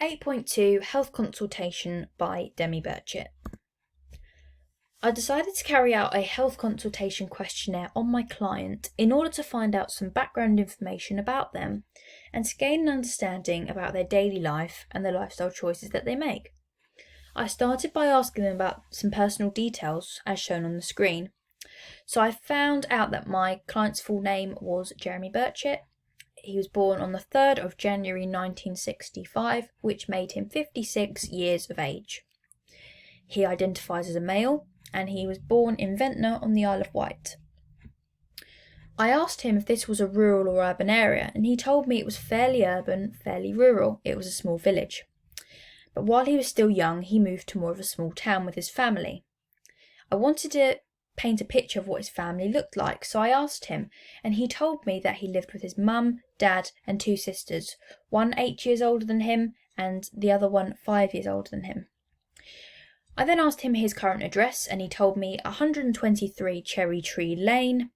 8.2 Health Consultation by Demi Burchett. I decided to carry out a health consultation questionnaire on my client in order to find out some background information about them and to gain an understanding about their daily life and the lifestyle choices that they make. I started by asking them about some personal details as shown on the screen. So I found out that my client's full name was Jeremy Burchett. He was born on the 3rd of January 1965, which made him 56 years of age. He identifies as a male, and he was born in Ventnor on the Isle of Wight. I asked him if this was a rural or urban area, and he told me it was fairly urban, fairly rural. It was a small village. But while he was still young, he moved to more of a small town with his family. I wanted to paint a picture of what his family looked like, so I asked him, and he told me that he lived with his mum, dad and 2 sisters, one 8 years older than him and the other one 5 years older than him. I then asked him his current address, and he told me 123 Cherry Tree Lane.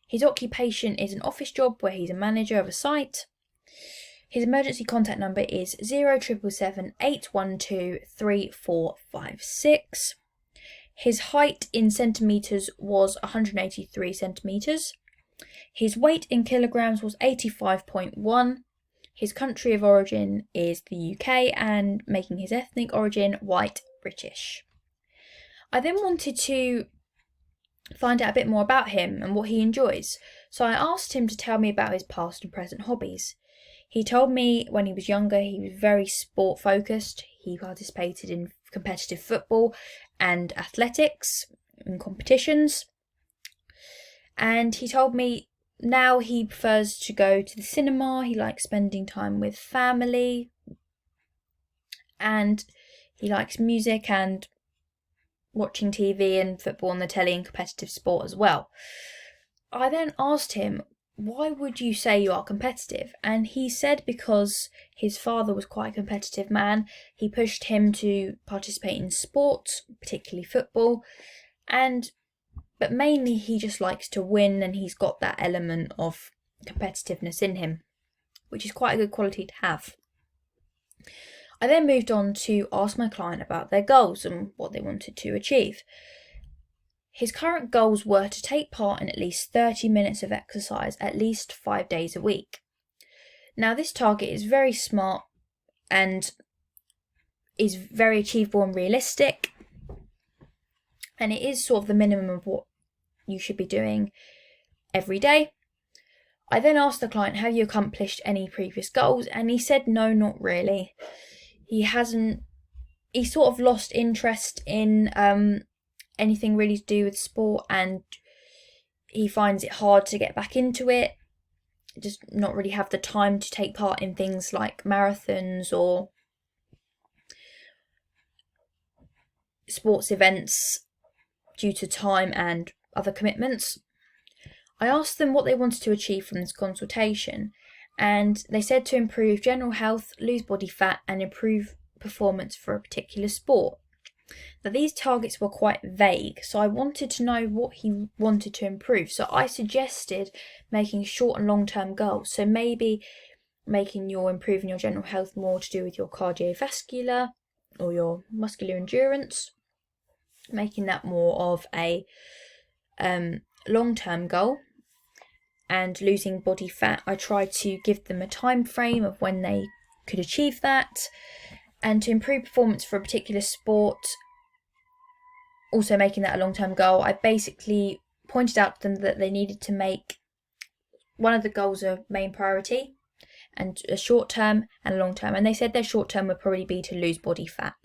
His occupation is an office job where he's a manager of a site. His emergency contact number is 0777 812 3456. His height in centimetres was 183 centimetres. His weight in kilograms was 85.1. His country of origin is the UK, and making his ethnic origin white British. I then wanted to find out a bit more about him and what he enjoys, so I asked him to tell me about his past and present hobbies. He told me when he was younger he was very sport focused. He participated in competitive football and athletics and competitions. And he told me now he prefers to go to the cinema. He likes spending time with family. And he likes music and watching TV and football on the telly and competitive sport as well. I then asked him, why would you say you are competitive? And he said because his father was quite a competitive man. He pushed him to participate in sports, particularly football, but mainly he just likes to win, and he's got that element of competitiveness in him, which is quite a good quality to have. I then moved on to ask my client about their goals and what they wanted to achieve. His current goals were to take part in at least 30 minutes of exercise at least 5 days a week. Now, this target is very smart and is very achievable and realistic, and it is sort of the minimum of what you should be doing every day. I then asked the client, have you accomplished any previous goals? And he said no, not really. He sort of lost interest in anything really to do with sport, and he finds it hard to get back into it. Just not really have the time to take part in things like marathons or sports events due to time and other commitments. I asked them what they wanted to achieve from this consultation, and they said to improve general health, lose body fat and improve performance for a particular sport. Now, these targets were quite vague, so I wanted to know what he wanted to improve. So I suggested making short and long-term goals. So maybe making improving your general health more to do with your cardiovascular or your muscular endurance, making that more of a long-term goal. And losing body fat, I tried to give them a time frame of when they could achieve that. And to improve performance for a particular sport, also making that a long-term goal, I basically pointed out to them that they needed to make one of the goals a main priority, and a short-term and a long-term. And they said their short-term would probably be to lose body fat.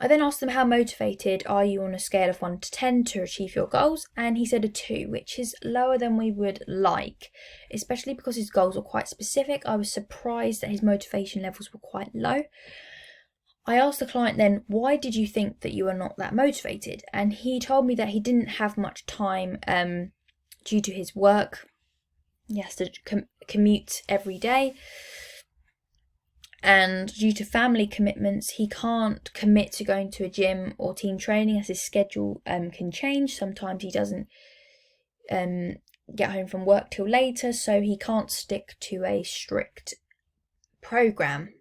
I then asked them, how motivated are you on a scale of 1 to 10 to achieve your goals? And he said a 2, which is lower than we would like, especially because his goals are quite specific. I was surprised that his motivation levels were quite low. I asked the client then, why did you think that you were not that motivated? And he told me that he didn't have much time due to his work. He has to commute every day. And due to family commitments, he can't commit to going to a gym or team training, as his schedule can change. Sometimes he doesn't get home from work till later, so he can't stick to a strict program.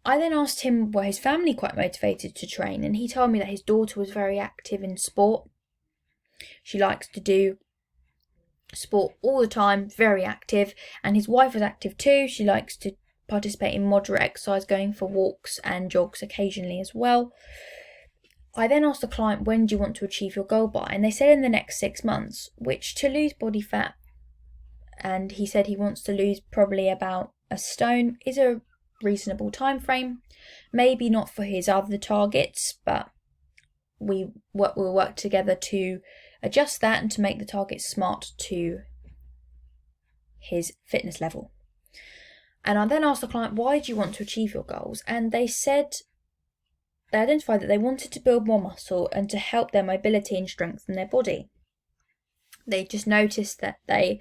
I then asked him, were his family quite motivated to train? And he told me that his daughter was very active in sport. She likes to do sport all the time, very active, and his wife was active too. She likes to participate in moderate exercise, going for walks and jogs occasionally as well. I then asked the client, when do you want to achieve your goal by? And they said in the next 6 months, which to lose body fat, and he said he wants to lose probably about a stone, is a reasonable time frame. Maybe not for his other targets, but we'll work together to adjust that and to make the targets smart to his fitness level. And I then asked the client, why do you want to achieve your goals? And they said they identified that they wanted to build more muscle and to help their mobility and strengthen their body. They just noticed that they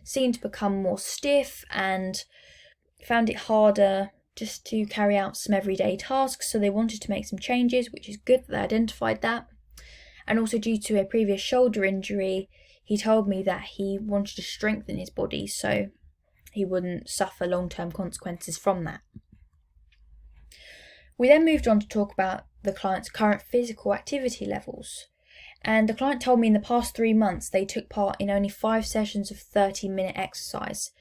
seemed to become more stiff and found it harder just to carry out some everyday tasks, so they wanted to make some changes, which is good that they identified that. And also, due to a previous shoulder injury, he told me that he wanted to strengthen his body so he wouldn't suffer long-term consequences from that. We then moved on to talk about the client's current physical activity levels. And the client told me in the past 3 months they took part in only 5 sessions of 30-minute exercise.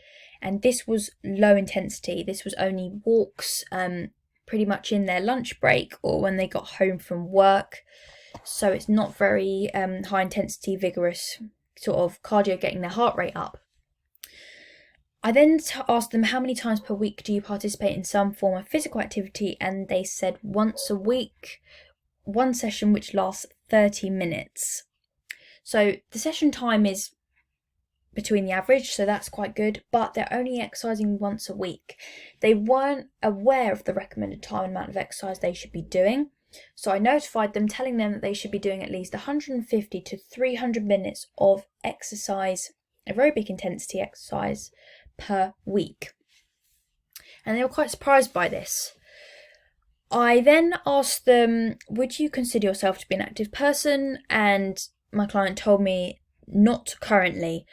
And this was low intensity. This was only walks, pretty much in their lunch break or when they got home from work. So it's not very high intensity, vigorous sort of cardio, getting their heart rate up. I then asked them, how many times per week do you participate in some form of physical activity? And they said once a week, 1 session which lasts 30 minutes. So the session time is between the average, so that's quite good, but they're only exercising once a week. They weren't aware of the recommended time and amount of exercise they should be doing, so I notified them, telling them that they should be doing at least 150 to 300 minutes of exercise, aerobic intensity exercise per week. And they were quite surprised by this. I then asked them, would you consider yourself to be an active person? And my client told me not currently.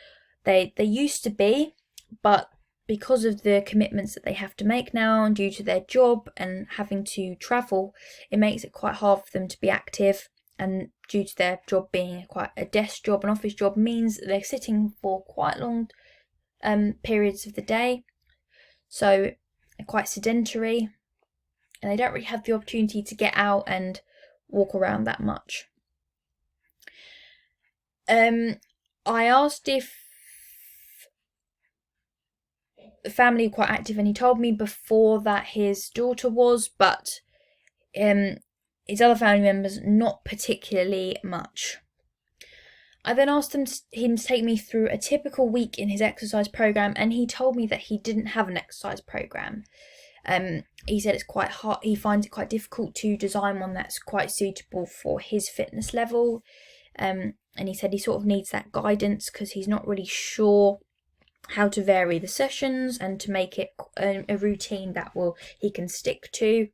They used to be, but because of the commitments that they have to make now and due to their job and having to travel, it makes it quite hard for them to be active. And due to their job being quite a desk job, an office job, means that they're sitting for quite long periods of the day. So they're quite sedentary and they don't really have the opportunity to get out and walk around that much. I asked if the family were quite active, and he told me before that his daughter was, but his other family members not particularly much. I then asked him to take me through a typical week in his exercise program, and he told me that he didn't have an exercise program. He said it's quite hard. He finds it quite difficult to design one that's quite suitable for his fitness level. And he said he sort of needs that guidance because he's not really sure how to vary the sessions and to make it a routine that he can stick to.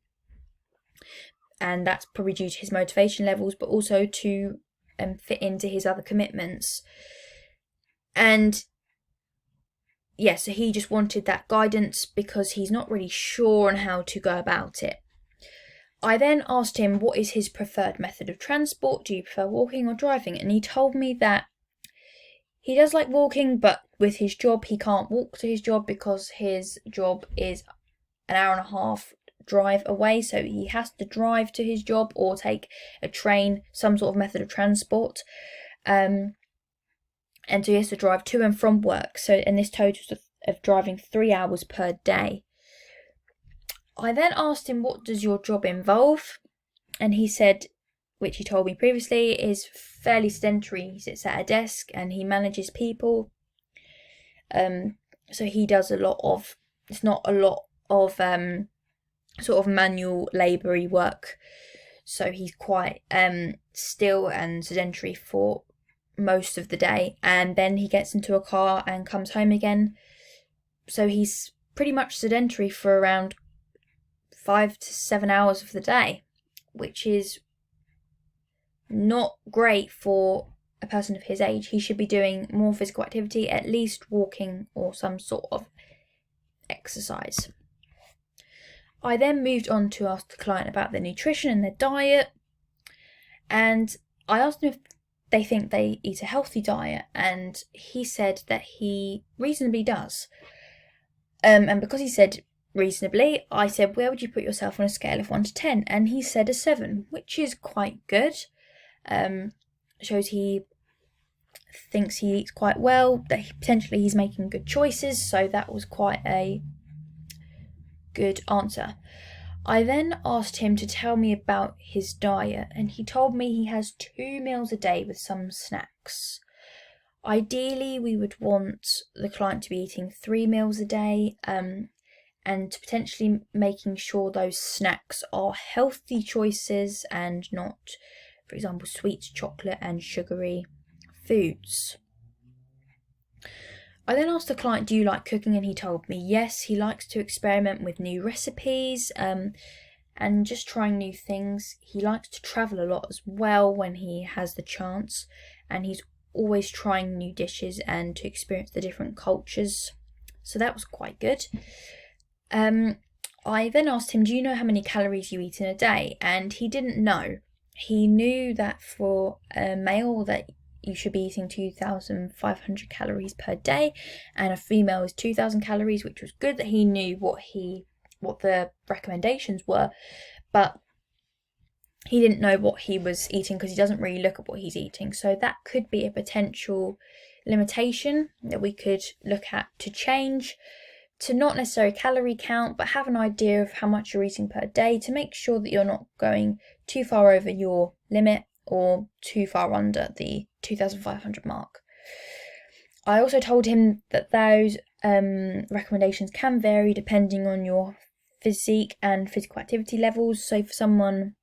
And that's probably due to his motivation levels, but also to fit into his other commitments. And yeah, so he just wanted that guidance because he's not really sure on how to go about it. I then asked him what is his preferred method of transport. Do you prefer walking or driving? And he told me that he does like walking, but with his job, he can't walk to his job because his job is an hour and a half drive away. So he has to drive to his job or take a train, some sort of method of transport. And so he has to drive to and from work. So, and this totals of driving 3 hours per day. I then asked him, what does your job involve? And he said, which he told me previously, is fairly sedentary. He sits at a desk and he manages people. So he does it's not a lot of sort of manual laboury work. So he's quite still and sedentary for most of the day. And then he gets into a car and comes home again. So he's pretty much sedentary for around 5 to 7 hours of the day, which is not great for a person of his age. He should be doing more physical activity, at least walking or some sort of exercise. I then moved on to ask the client about their nutrition and their diet, and I asked them if they think they eat a healthy diet, and he said that he reasonably does. And because he said reasonably, I said, where would you put yourself on a scale of 1 to 10? And he said a 7, which is quite good. Shows he thinks he eats quite well, that potentially he's making good choices, so that was quite a good answer. I then asked him to tell me about his diet, and he told me he has 2 meals a day with some snacks. Ideally, we would want the client to be eating 3 meals a day, and potentially making sure those snacks are healthy choices and not, for example, sweets, chocolate and sugary foods. I then asked the client, do you like cooking? And he told me yes, he likes to experiment with new recipes and just trying new things. He likes to travel a lot as well when he has the chance, and he's always trying new dishes and to experience the different cultures. So that was quite good. I then asked him, do you know how many calories you eat in a day? And he didn't know. He knew that for a male that you should be eating 2,500 calories per day, and a female is 2,000 calories, which was good that he knew what the recommendations were, but he didn't know what he was eating because he doesn't really look at what he's eating. So that could be a potential limitation that we could look at to change, to not necessarily calorie count, but have an idea of how much you're eating per day to make sure that you're not going too far over your limit or too far under the 2,500 mark. I also told him that those recommendations can vary depending on your physique and physical activity levels. So for someone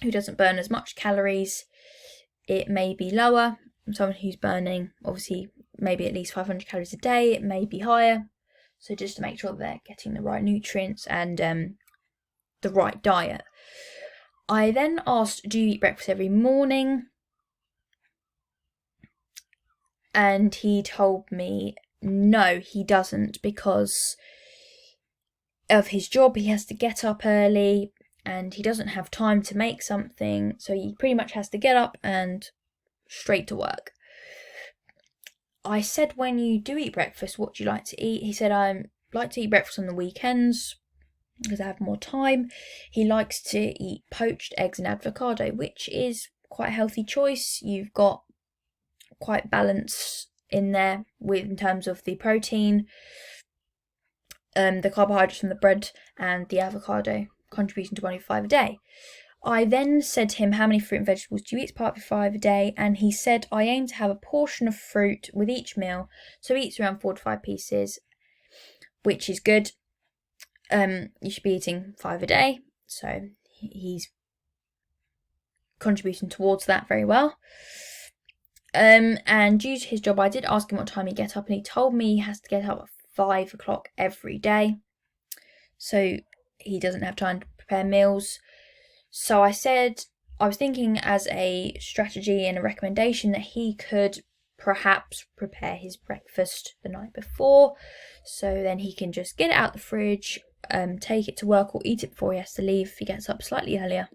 who doesn't burn as much calories, it may be lower. Someone who's burning, obviously, maybe at least 500 calories a day, it may be higher. So just to make sure that they're getting the right nutrients and the right diet. I then asked, do you eat breakfast every morning? And he told me no, he doesn't, because of his job. He has to get up early and he doesn't have time to make something, so he pretty much has to get up and straight to work. I said, when you do eat breakfast, what do you like to eat? He said, I like to eat breakfast on the weekends because I have more time. He likes to eat poached eggs and avocado, which is quite a healthy choice. You've got quite balance in there in terms of the protein, the carbohydrates from the bread and the avocado, contributing to 105 a day. I then said to him, how many fruit and vegetables do you eat as part of your 5 a day? And he said, I aim to have a portion of fruit with each meal. So he eats around 4 to 5 pieces, which is good. You should be eating 5 a day. So he's contributing towards that very well. And due to his job, I did ask him what time he gets up, and he told me he has to get up at 5 o'clock every day. So he doesn't have time to prepare meals. So I said, I was thinking as a strategy and a recommendation that he could perhaps prepare his breakfast the night before. So then he can just get it out the fridge, take it to work or eat it before he has to leave if he gets up slightly earlier.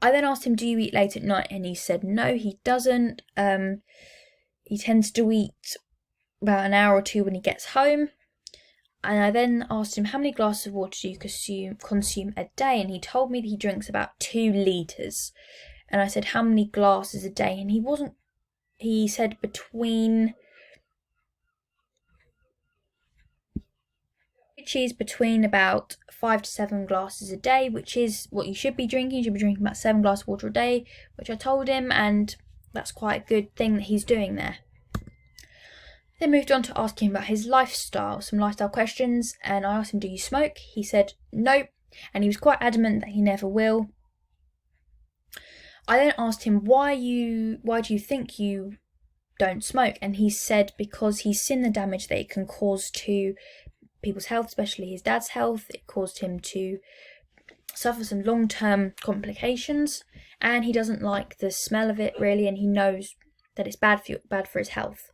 I then asked him, do you eat late at night? And he said no, he doesn't. He tends to eat about an hour or two when he gets home. And I then asked him, how many glasses of water do you consume a day? And he told me that he drinks about 2 litres. And I said, how many glasses a day? And he said between about 5 to 7 glasses a day, which is what you should be drinking. You should be drinking about 7 glasses of water a day, which I told him, and that's quite a good thing that he's doing there. Then moved on to asking him about his lifestyle, some lifestyle questions, and I asked him, do you smoke? He said no, and he was quite adamant that he never will. I then asked him, why do you think you don't smoke? And he said because he's seen the damage that it can cause to people's health, especially his dad's health. It caused him to suffer some long-term complications, and he doesn't like the smell of it really, and he knows that it's bad for his health.